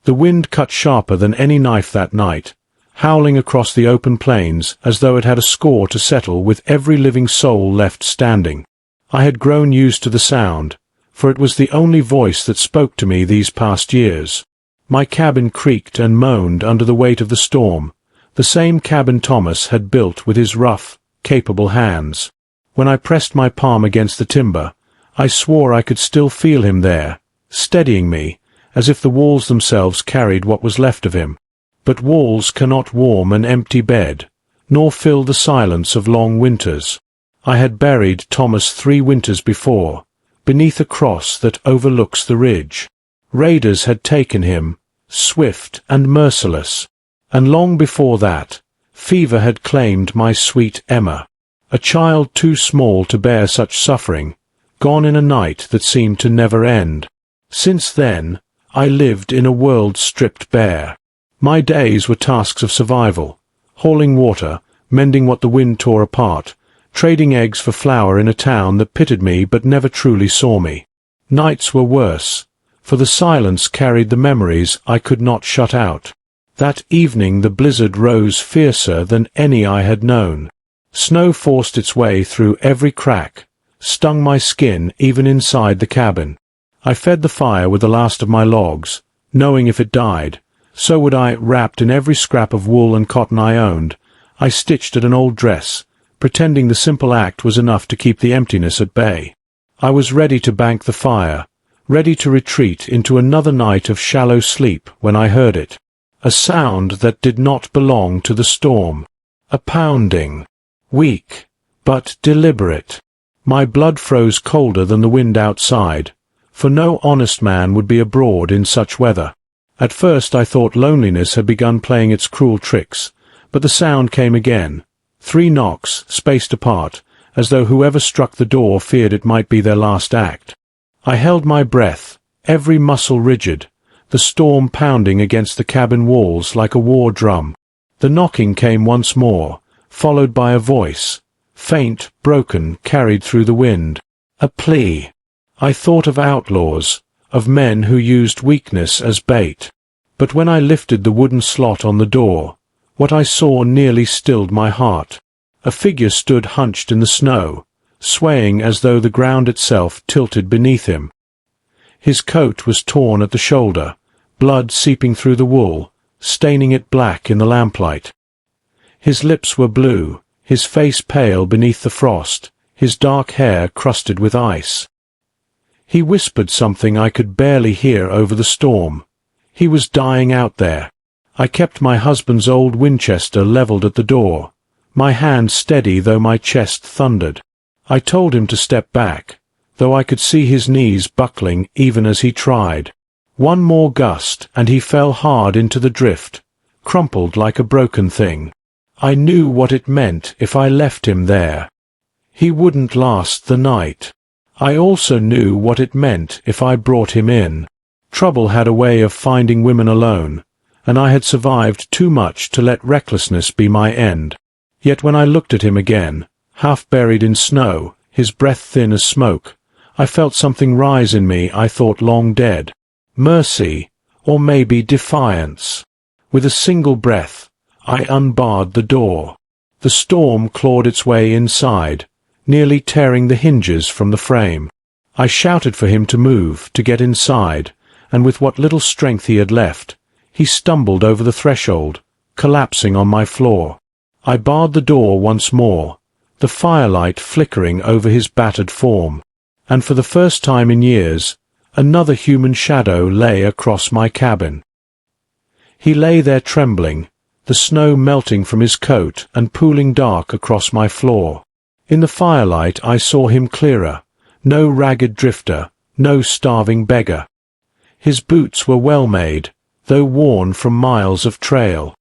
The wind cut sharper than any knife that night, howling across the open plains as though it had a score to settle with every living soul left standing. I had grown used to the sound, for it was the only voice that spoke to me these past years. My cabin creaked and moaned under the weight of the storm, the same cabin Thomas had built with his rough, capable hands. When I pressed my palm against the timber, I swore I could still feel him there, steadying me, as if the walls themselves carried what was left of him. But walls cannot warm an empty bed, nor fill the silence of long winters. I had buried Thomas 3 winters before, beneath a cross that overlooks the ridge. Raiders had taken him, swift and merciless, and long before that, fever had claimed my sweet Emma, a child too small to bear such suffering, gone in a night that seemed to never end. Since then, I lived in a world stripped bare. My days were tasks of survival, hauling water, mending what the wind tore apart, trading eggs for flour in a town that pitied me but never truly saw me. Nights were worse, for the silence carried the memories I could not shut out. That evening the blizzard rose fiercer than any I had known. Snow forced its way through every crack, stung my skin even inside the cabin. I fed the fire with the last of my logs, knowing if it died, so would I. Wrapped in every scrap of wool and cotton I owned, I stitched at an old dress, pretending the simple act was enough to keep the emptiness at bay. I was ready to bank the fire, ready to retreat into another night of shallow sleep when I heard it. A sound that did not belong to the storm. A pounding. Weak, but deliberate. My blood froze colder than the wind outside, for no honest man would be abroad in such weather. At first I thought loneliness had begun playing its cruel tricks, but the sound came again. 3 knocks, spaced apart, as though whoever struck the door feared it might be their last act. I held my breath, every muscle rigid, the storm pounding against the cabin walls like a war drum. The knocking came once more, followed by a voice, faint, broken, carried through the wind. A plea. I thought of outlaws, of men who used weakness as bait. But when I lifted the wooden slot on the door, what I saw nearly stilled my heart. A figure stood hunched in the snow, swaying as though the ground itself tilted beneath him. His coat was torn at the shoulder, blood seeping through the wool, staining it black in the lamplight. His lips were blue, his face pale beneath the frost, his dark hair crusted with ice. He whispered something I could barely hear over the storm. He was dying out there. I kept my husband's old Winchester leveled at the door, my hand steady though my chest thundered. I told him to step back, though I could see his knees buckling even as he tried. One more gust, and he fell hard into the drift, crumpled like a broken thing. I knew what it meant if I left him there. He wouldn't last the night. I also knew what it meant if I brought him in. Trouble had a way of finding women alone, and I had survived too much to let recklessness be my end. Yet when I looked at him again, half buried in snow, his breath thin as smoke, I felt something rise in me I thought long dead. Mercy, or maybe defiance. With a single breath, I unbarred the door. The storm clawed its way inside, nearly tearing the hinges from the frame. I shouted for him to move, to get inside, and with what little strength he had left, he stumbled over the threshold, collapsing on my floor. I barred the door once more, the firelight flickering over his battered form, and for the first time in years, another human shadow lay across my cabin. He lay there trembling, the snow melting from his coat and pooling dark across my floor. In the firelight I saw him clearer, no ragged drifter, no starving beggar. His boots were well made, though worn from miles of trail.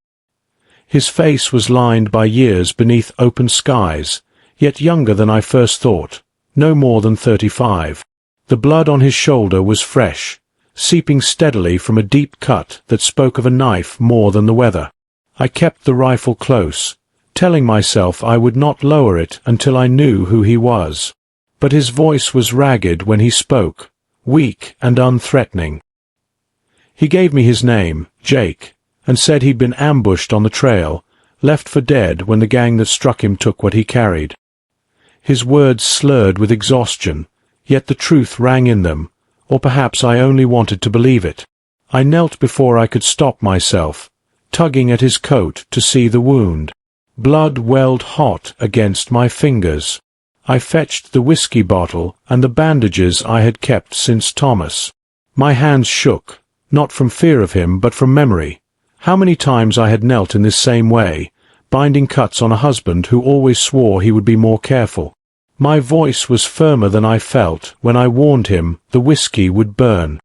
His face was lined by years beneath open skies, yet younger than I first thought, no more than 35. The blood on his shoulder was fresh, seeping steadily from a deep cut that spoke of a knife more than the weather. I kept the rifle close, telling myself I would not lower it until I knew who he was. But his voice was ragged when he spoke, weak and unthreatening. He gave me his name, Jake, and said he'd been ambushed on the trail, left for dead when the gang that struck him took what he carried. His words slurred with exhaustion, yet the truth rang in them, or perhaps I only wanted to believe it. I knelt before I could stop myself, tugging at his coat to see the wound. Blood welled hot against my fingers. I fetched the whiskey bottle and the bandages I had kept since Thomas. My hands shook, not from fear of him but from memory. How many times I had knelt in this same way, binding cuts on a husband who always swore he would be more careful. My voice was firmer than I felt when I warned him the whiskey would burn.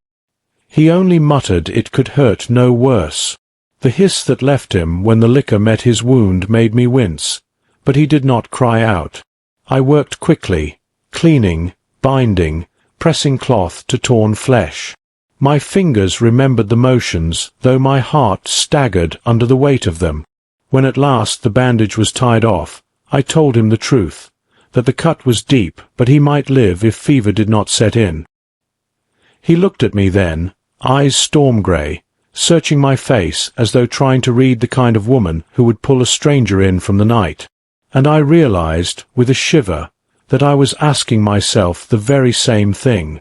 He only muttered it could hurt no worse. The hiss that left him when the liquor met his wound made me wince, but he did not cry out. I worked quickly, cleaning, binding, pressing cloth to torn flesh. My fingers remembered the motions, though my heart staggered under the weight of them. When at last the bandage was tied off, I told him the truth, that the cut was deep, but he might live if fever did not set in. He looked at me then, eyes storm-grey, searching my face as though trying to read the kind of woman who would pull a stranger in from the night. And I realized, with a shiver, that I was asking myself the very same thing.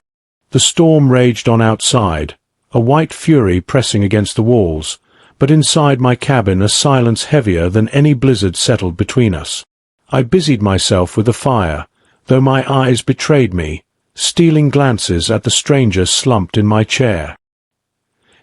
The storm raged on outside, a white fury pressing against the walls, but inside my cabin a silence heavier than any blizzard settled between us. I busied myself with the fire, though my eyes betrayed me, stealing glances at the stranger slumped in my chair.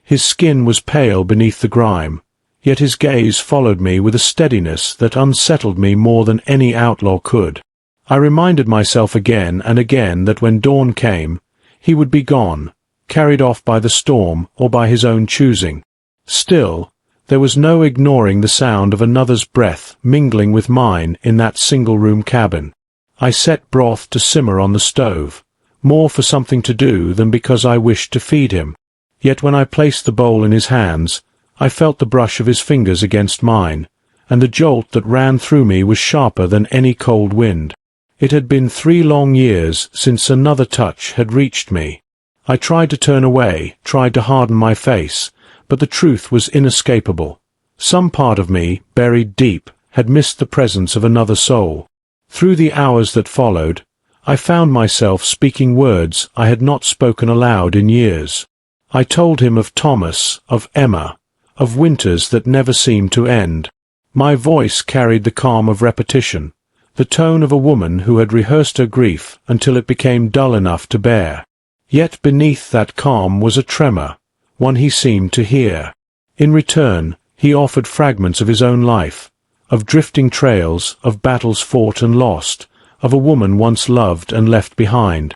His skin was pale beneath the grime, yet his gaze followed me with a steadiness that unsettled me more than any outlaw could. I reminded myself again and again that when dawn came, he would be gone, carried off by the storm or by his own choosing. Still, there was no ignoring the sound of another's breath mingling with mine in that single-room cabin. I set broth to simmer on the stove, more for something to do than because I wished to feed him. Yet when I placed the bowl in his hands, I felt the brush of his fingers against mine, and the jolt that ran through me was sharper than any cold wind. It had been 3 long years since another touch had reached me. I tried to turn away, tried to harden my face, but the truth was inescapable. Some part of me, buried deep, had missed the presence of another soul. Through the hours that followed, I found myself speaking words I had not spoken aloud in years. I told him of Thomas, of Emma, of winters that never seemed to end. My voice carried the calm of repetition, the tone of a woman who had rehearsed her grief until it became dull enough to bear. Yet beneath that calm was a tremor, one he seemed to hear. In return, he offered fragments of his own life, of drifting trails, of battles fought and lost, of a woman once loved and left behind.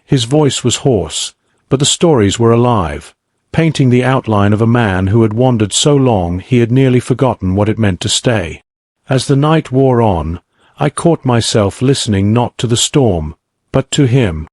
His voice was hoarse, but the stories were alive, painting the outline of a man who had wandered so long he had nearly forgotten what it meant to stay. As the night wore on, I caught myself listening not to the storm, but to him.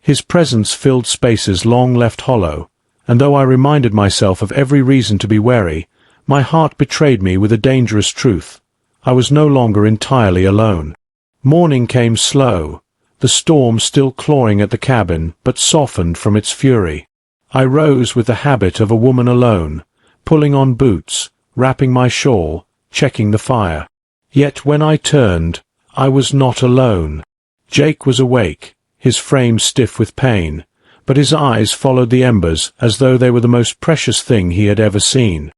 His presence filled spaces long left hollow, and though I reminded myself of every reason to be wary, my heart betrayed me with a dangerous truth. I was no longer entirely alone. Morning came slow, the storm still clawing at the cabin, but softened from its fury. I rose with the habit of a woman alone, pulling on boots, wrapping my shawl, checking the fire. Yet when I turned, I was not alone. Jake was awake, his frame stiff with pain, but his eyes followed the embers as though they were the most precious thing he had ever seen.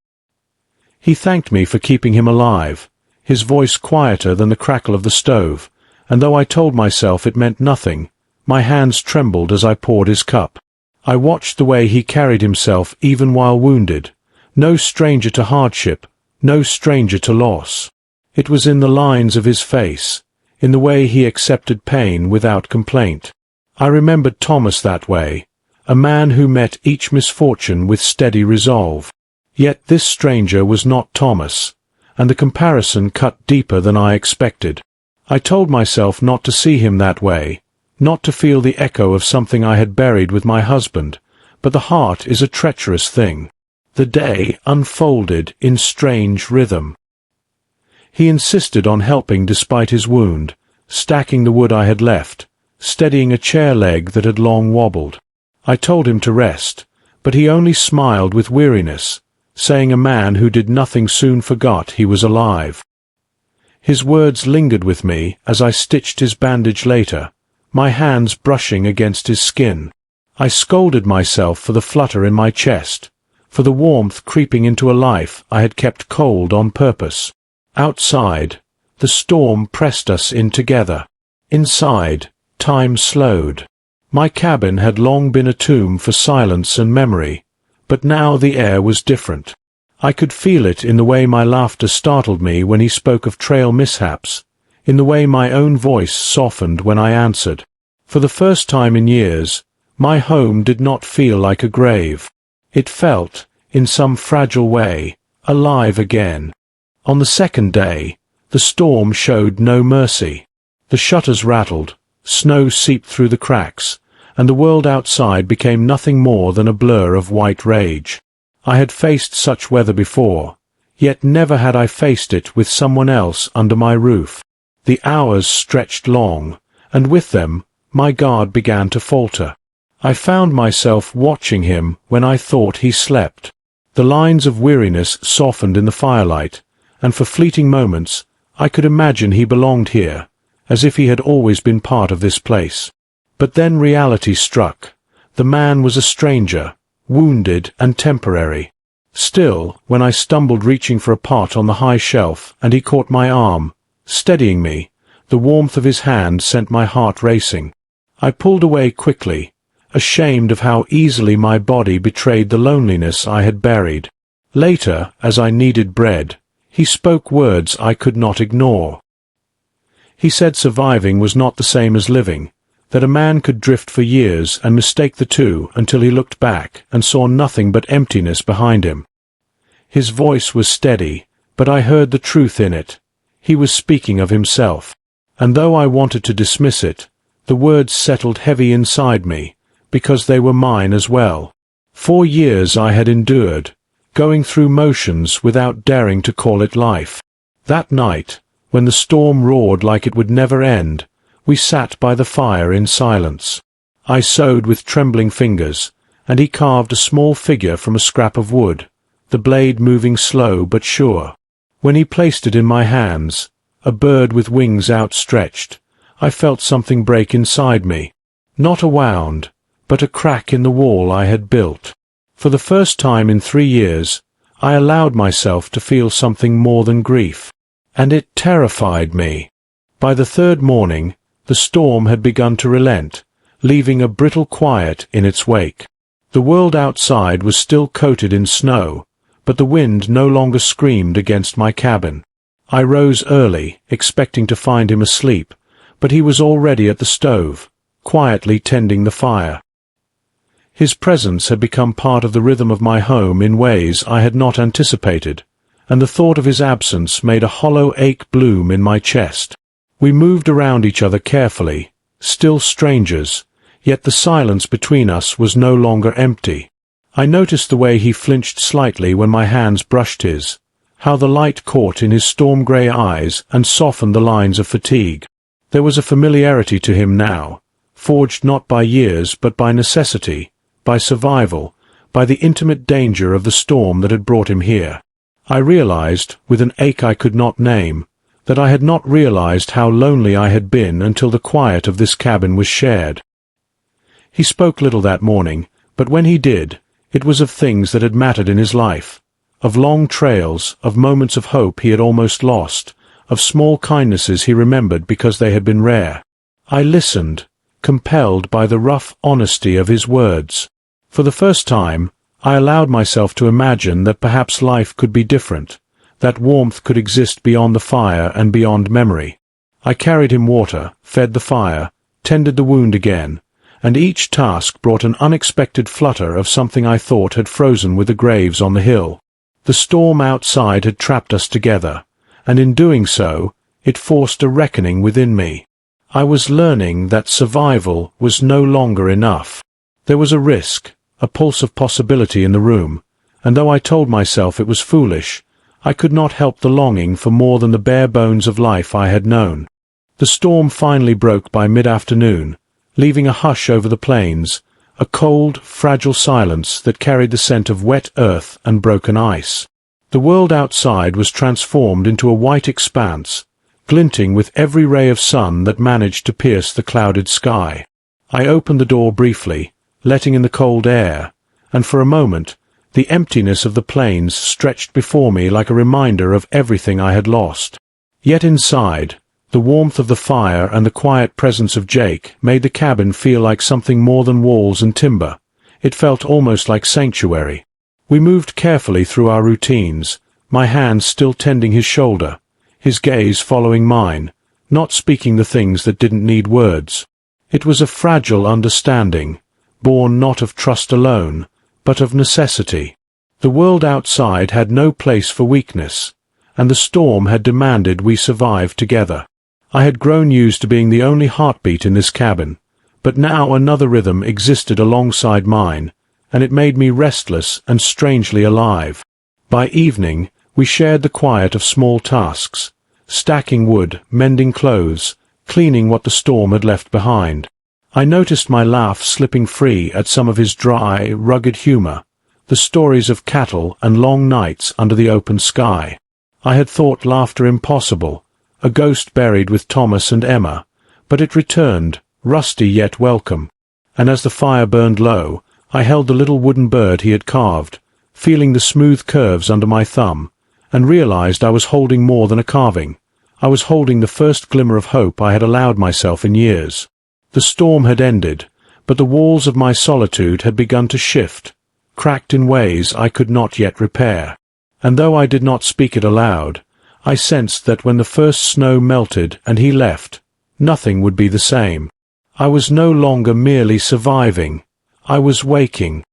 He thanked me for keeping him alive, his voice quieter than the crackle of the stove, and though I told myself it meant nothing, my hands trembled as I poured his cup. I watched the way he carried himself even while wounded, no stranger to hardship, no stranger to loss. It was in the lines of his face, in the way he accepted pain without complaint. I remembered Thomas that way, a man who met each misfortune with steady resolve. Yet this stranger was not Thomas, and the comparison cut deeper than I expected. I told myself not to see him that way, not to feel the echo of something I had buried with my husband, but the heart is a treacherous thing. The day unfolded in strange rhythm. He insisted on helping despite his wound, stacking the wood I had left, steadying a chair leg that had long wobbled. I told him to rest, but he only smiled with weariness, saying a man who did nothing soon forgot he was alive. His words lingered with me as I stitched his bandage later, my hands brushing against his skin. I scolded myself for the flutter in my chest, for the warmth creeping into a life I had kept cold on purpose. Outside, the storm pressed us in together. Inside, time slowed. My cabin had long been a tomb for silence and memory, but now the air was different. I could feel it in the way my laughter startled me when he spoke of trail mishaps, in the way my own voice softened when I answered. For the first time in years, my home did not feel like a grave. It felt, in some fragile way, alive again. On the second day, the storm showed no mercy. The shutters rattled, snow seeped through the cracks, and the world outside became nothing more than a blur of white rage. I had faced such weather before, yet never had I faced it with someone else under my roof. The hours stretched long, and with them, my guard began to falter. I found myself watching him when I thought he slept. The lines of weariness softened in the firelight, and for fleeting moments I could imagine he belonged here, as if he had always been part of this place. But then reality struck. The man was a stranger, wounded and temporary. Still, when I stumbled reaching for a pot on the high shelf, and he caught my arm, steadying me, the warmth of his hand sent my heart racing. I pulled away quickly, ashamed of how easily my body betrayed the loneliness I had buried. Later, as I needed bread, he spoke words I could not ignore. He said surviving was not the same as living, that a man could drift for years and mistake the two until he looked back and saw nothing but emptiness behind him. His voice was steady, but I heard the truth in it. He was speaking of himself, and though I wanted to dismiss it, the words settled heavy inside me, because they were mine as well. 4 years I had endured, going through motions without daring to call it life. That night, when the storm roared like it would never end, we sat by the fire in silence. I sewed with trembling fingers, and he carved a small figure from a scrap of wood, the blade moving slow but sure. When he placed it in my hands, a bird with wings outstretched, I felt something break inside me. Not a wound, but a crack in the wall I had built. For the first time in 3 years, I allowed myself to feel something more than grief, and it terrified me. By the third morning, the storm had begun to relent, leaving a brittle quiet in its wake. The world outside was still coated in snow, but the wind no longer screamed against my cabin. I rose early, expecting to find him asleep, but he was already at the stove, quietly tending the fire. His presence had become part of the rhythm of my home in ways I had not anticipated, and the thought of his absence made a hollow ache bloom in my chest. We moved around each other carefully, still strangers, yet the silence between us was no longer empty. I noticed the way he flinched slightly when my hands brushed his, how the light caught in his storm-grey eyes and softened the lines of fatigue. There was a familiarity to him now, forged not by years but by necessity, by survival, by the intimate danger of the storm that had brought him here. I realized, with an ache I could not name, that I had not realized how lonely I had been until the quiet of this cabin was shared. He spoke little that morning, but when he did, it was of things that had mattered in his life, of long trails, of moments of hope he had almost lost, of small kindnesses he remembered because they had been rare. I listened, compelled by the rough honesty of his words. For the first time, I allowed myself to imagine that perhaps life could be different, that warmth could exist beyond the fire and beyond memory. I carried him water, fed the fire, tended the wound again, and each task brought an unexpected flutter of something I thought had frozen with the graves on the hill. The storm outside had trapped us together, and in doing so, it forced a reckoning within me. I was learning that survival was no longer enough. There was a risk, a pulse of possibility in the room, and though I told myself it was foolish, I could not help the longing for more than the bare bones of life I had known. The storm finally broke by mid-afternoon, leaving a hush over the plains, a cold, fragile silence that carried the scent of wet earth and broken ice. The world outside was transformed into a white expanse, glinting with every ray of sun that managed to pierce the clouded sky. I opened the door briefly, letting in the cold air, and for a moment, the emptiness of the plains stretched before me like a reminder of everything I had lost. Yet inside, the warmth of the fire and the quiet presence of Jake made the cabin feel like something more than walls and timber. It felt almost like sanctuary. We moved carefully through our routines, my hand still tending his shoulder, his gaze following mine, not speaking the things that didn't need words. It was a fragile understanding, born not of trust alone, but of necessity. The world outside had no place for weakness, and the storm had demanded we survive together. I had grown used to being the only heartbeat in this cabin, but now another rhythm existed alongside mine, and it made me restless and strangely alive. By evening, we shared the quiet of small tasks, stacking wood, mending clothes, cleaning what the storm had left behind. I noticed my laugh slipping free at some of his dry, rugged humor, the stories of cattle and long nights under the open sky. I had thought laughter impossible, a ghost buried with Thomas and Emma, but it returned, rusty yet welcome. And as the fire burned low, I held the little wooden bird he had carved, feeling the smooth curves under my thumb, and realized I was holding more than a carving. I was holding the first glimmer of hope I had allowed myself in years. The storm had ended, but the walls of my solitude had begun to shift, cracked in ways I could not yet repair. And though I did not speak it aloud, I sensed that when the first snow melted and he left, nothing would be the same. I was no longer merely surviving. I was waking.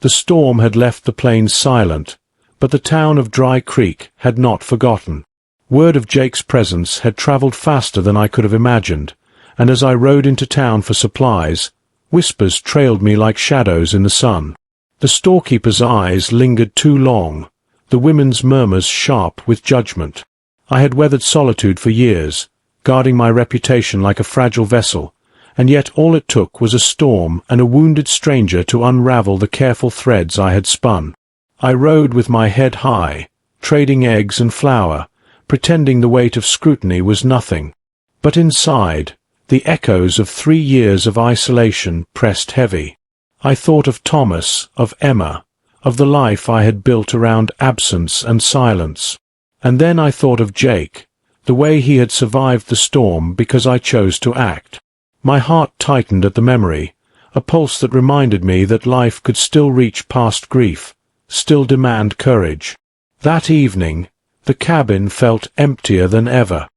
The storm had left the plains silent, but the town of Dry Creek had not forgotten. Word of Jake's presence had traveled faster than I could have imagined, and as I rode into town for supplies, whispers trailed me like shadows in the sun. The storekeeper's eyes lingered too long, the women's murmurs sharp with judgment. I had weathered solitude for years, guarding my reputation like a fragile vessel, and yet all it took was a storm and a wounded stranger to unravel the careful threads I had spun. I rode with my head high, trading eggs and flour, pretending the weight of scrutiny was nothing. But inside, the echoes of 3 years of isolation pressed heavy. I thought of Thomas, of Emma, of the life I had built around absence and silence. And then I thought of Jake, the way he had survived the storm because I chose to act. My heart tightened at the memory, a pulse that reminded me that life could still reach past grief, still demand courage. That evening, the cabin felt emptier than ever.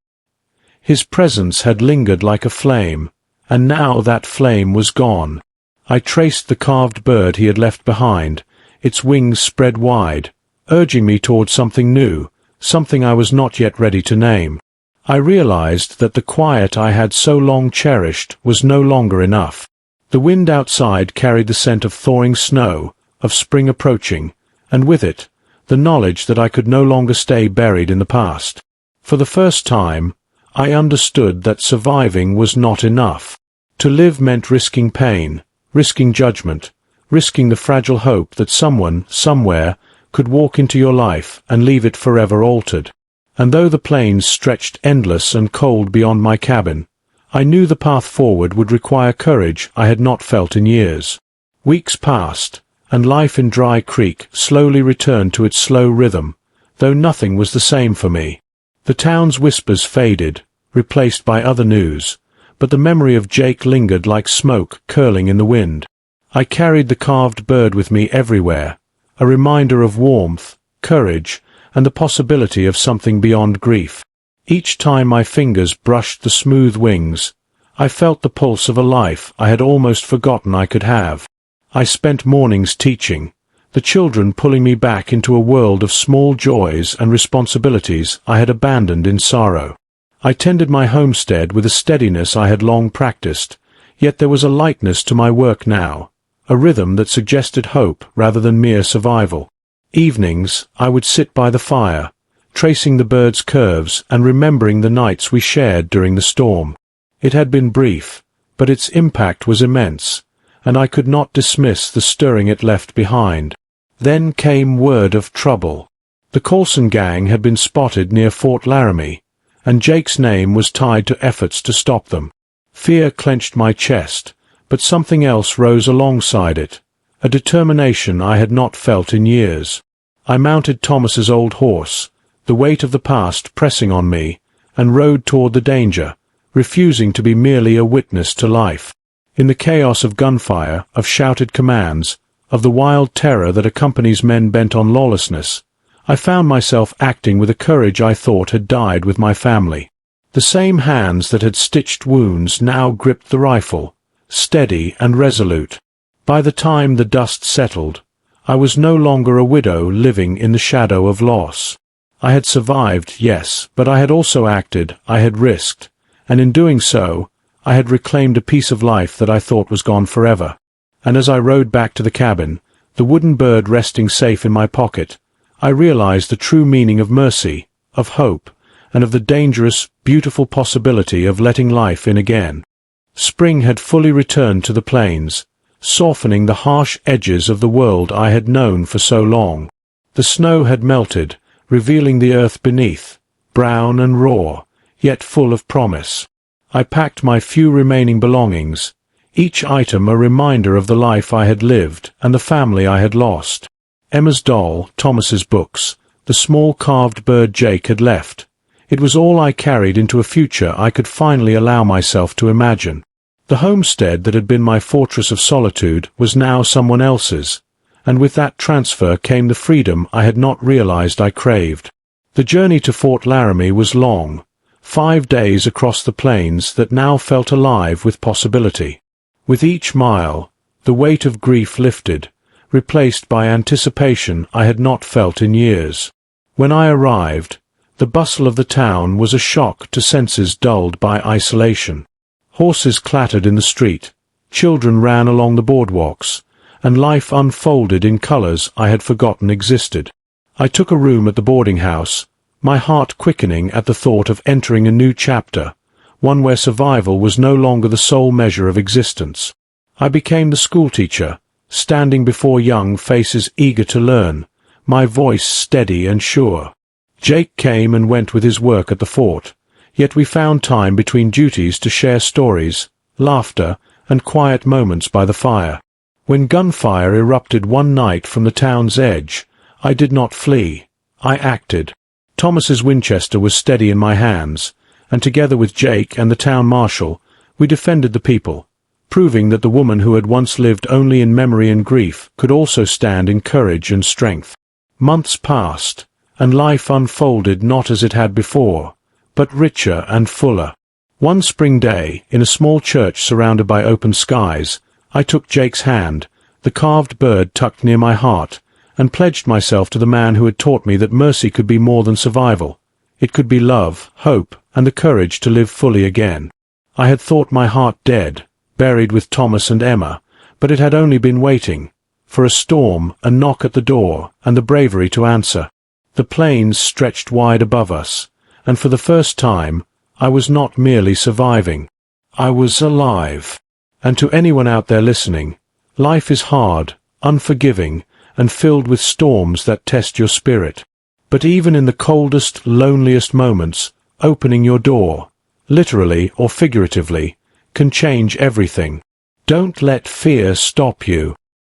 His presence had lingered like a flame, and now that flame was gone. I traced the carved bird he had left behind, its wings spread wide, urging me toward something new, something I was not yet ready to name. I realized that the quiet I had so long cherished was no longer enough. The wind outside carried the scent of thawing snow, of spring approaching, and with it, the knowledge that I could no longer stay buried in the past. For the first time, I understood that surviving was not enough. To live meant risking pain, risking judgment, risking the fragile hope that someone, somewhere, could walk into your life and leave it forever altered. And though the plains stretched endless and cold beyond my cabin, I knew the path forward would require courage I had not felt in years. Weeks passed, and life in Dry Creek slowly returned to its slow rhythm, though nothing was the same for me. The town's whispers faded, replaced by other news, but the memory of Jake lingered like smoke curling in the wind. I carried the carved bird with me everywhere, a reminder of warmth, courage, and the possibility of something beyond grief. Each time my fingers brushed the smooth wings, I felt the pulse of a life I had almost forgotten I could have. I spent mornings teaching, the children pulling me back into a world of small joys and responsibilities I had abandoned in sorrow. I tended my homestead with a steadiness I had long practiced, yet there was a lightness to my work now, a rhythm that suggested hope rather than mere survival. Evenings, I would sit by the fire, tracing the bird's curves and remembering the nights we shared during the storm. It had been brief, but its impact was immense, and I could not dismiss the stirring it left behind. Then came word of trouble. The Coulson gang had been spotted near Fort Laramie, and Jake's name was tied to efforts to stop them. Fear clenched my chest, but something else rose alongside it, a determination I had not felt in years. I mounted Thomas's old horse, the weight of the past pressing on me, and rode toward the danger, refusing to be merely a witness to life. In the chaos of gunfire, of shouted commands, of the wild terror that accompanies men bent on lawlessness, I found myself acting with a courage I thought had died with my family. The same hands that had stitched wounds now gripped the rifle, steady and resolute. By the time the dust settled, I was no longer a widow living in the shadow of loss. I had survived, yes, but I had also acted, I had risked, and in doing so, I had reclaimed a piece of life that I thought was gone forever. And as I rode back to the cabin, the wooden bird resting safe in my pocket, I realized the true meaning of mercy, of hope, and of the dangerous, beautiful possibility of letting life in again. Spring had fully returned to the plains, softening the harsh edges of the world I had known for so long. The snow had melted, revealing the earth beneath, brown and raw, yet full of promise. I packed my few remaining belongings, each item a reminder of the life I had lived and the family I had lost. Emma's doll, Thomas's books, the small carved bird Jake had left. It was all I carried into a future I could finally allow myself to imagine. The homestead that had been my fortress of solitude was now someone else's, and with that transfer came the freedom I had not realized I craved. The journey to Fort Laramie was long, 5 days across the plains that now felt alive with possibility. With each mile, the weight of grief lifted, replaced by anticipation I had not felt in years. When I arrived, the bustle of the town was a shock to senses dulled by isolation. Horses clattered in the street, children ran along the boardwalks, and life unfolded in colors I had forgotten existed. I took a room at the boarding house, my heart quickening at the thought of entering a new chapter, one where survival was no longer the sole measure of existence. I became the schoolteacher, standing before young faces eager to learn, my voice steady and sure. Jake came and went with his work at the fort, yet we found time between duties to share stories, laughter, and quiet moments by the fire. When gunfire erupted one night from the town's edge, I did not flee, I acted. Thomas's Winchester was steady in my hands, and together with Jake and the town marshal, we defended the people, proving that the woman who had once lived only in memory and grief could also stand in courage and strength. Months passed, and life unfolded not as it had before, but richer and fuller. One spring day, in a small church surrounded by open skies, I took Jake's hand, the carved bird tucked near my heart, and pledged myself to the man who had taught me that mercy could be more than survival. It could be love, hope, and the courage to live fully again. I had thought my heart dead, buried with Thomas and Emma, but it had only been waiting, for a storm, a knock at the door, and the bravery to answer. The plains stretched wide above us, and for the first time, I was not merely surviving. I was alive. And to anyone out there listening, life is hard, unforgiving, and filled with storms that test your spirit. But even in the coldest, loneliest moments, opening your door, literally or figuratively, can change everything. Don't let fear stop you.